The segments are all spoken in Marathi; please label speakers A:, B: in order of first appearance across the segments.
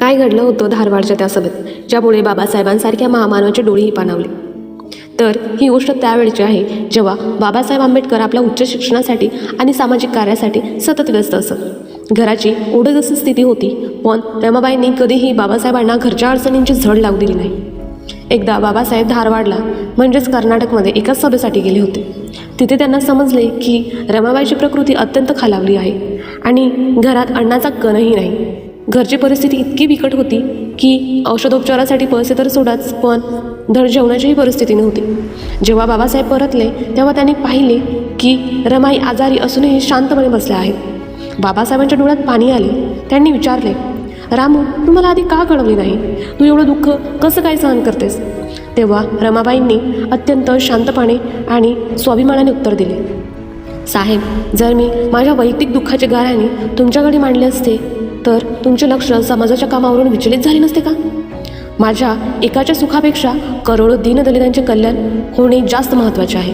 A: काय घडलं होतं धारवाडच्या त्या सभेत, ज्यामुळे बाबासाहेबांसारख्या महामानवाचे डोळेही पाणावले. तर ही गोष्ट त्यावेळची आहे जेव्हा बाबासाहेब आंबेडकर आपल्या उच्च शिक्षणासाठी आणि सामाजिक कार्यासाठी सतत व्यस्त असत. घराची ओढगस्त स्थिती होती, पण रमाबाईंनी कधीही बाबासाहेबांना घरच्या अडचणींची झड लागू दिली नाही. एकदा बाबासाहेब धारवाडला म्हणजेच कर्नाटकमध्ये एका सभेसाठी गेले होते. तिथे त्यांना समजले की रमाबाईची प्रकृती अत्यंत खालावली आहे आणि घरात अन्नाचा कणही नाही. घरची परिस्थिती इतकी बिकट होती की औषधोपचारासाठी पैसे तर सोडाच, पण धड जेवणाचीही परिस्थिती नव्हती. जेव्हा बाबासाहेब परतले तेव्हा त्यांनी पाहिले की रमाई आजारी असूनही शांतपणे बसल्या आहेत. बाबासाहेबांच्या डोळ्यात पाणी आले. त्यांनी विचारले, रामू, तू मला आधी का कळवले नाही? तू एवढं दुःख कसं काय सहन करतेस? तेव्हा रमाबाईंनी अत्यंत शांतपणे आणि स्वाभिमानाने उत्तर दिले, साहेब, जर मी माझ्या वैयक्तिक दुःखाचे गाऱ्हाणे तुमच्याकडे मांडले असते तर तुमचे लक्ष समाजाच्या कामावरून विचलित झाले नसते का? माझ्या एकाच्या सुखापेक्षा करोडो दीनदलितांचे कल्याण होणे जास्त महत्त्वाचे आहे.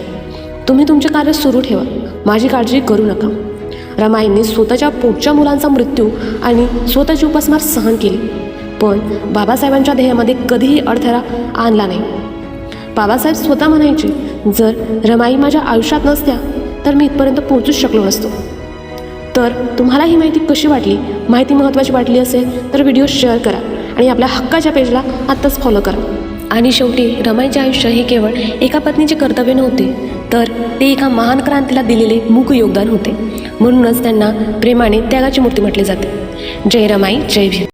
A: तुम्ही तुमचे कार्य सुरू ठेवा, माझी काळजी करू नका. रमाईंनी स्वतःच्या पोटच्या मुलांचा मृत्यू आणि स्वतःची उपासमार सहन केली, पण बाबासाहेबांच्या ध्येयामध्ये कधीही अडथळा आणला नाही. बाबासाहेब स्वतः म्हणायचे, जर रमाई माझ्या आयुष्यात नसत्या तर मी इथपर्यंत पोहोचूच शकलो नसतो. तर तुम्हाला ही माहिती कशी वाटली? माहिती महत्त्वाची वाटली असेल तर व्हिडिओ शेअर करा आणि आपल्या हक्काच्या पेजला आत्ताच फॉलो करा. आणि शेवटी रमाईचे आयुष्य हे केवळ एका पत्नीचे कर्तव्य नव्हते, तर ते एका महान क्रांतीला दिलेले मूक योगदान होते. म्हणूनच त्यांना प्रेमाने त्यागाची मूर्ती म्हटले जाते. जय रमाई, जय भीम.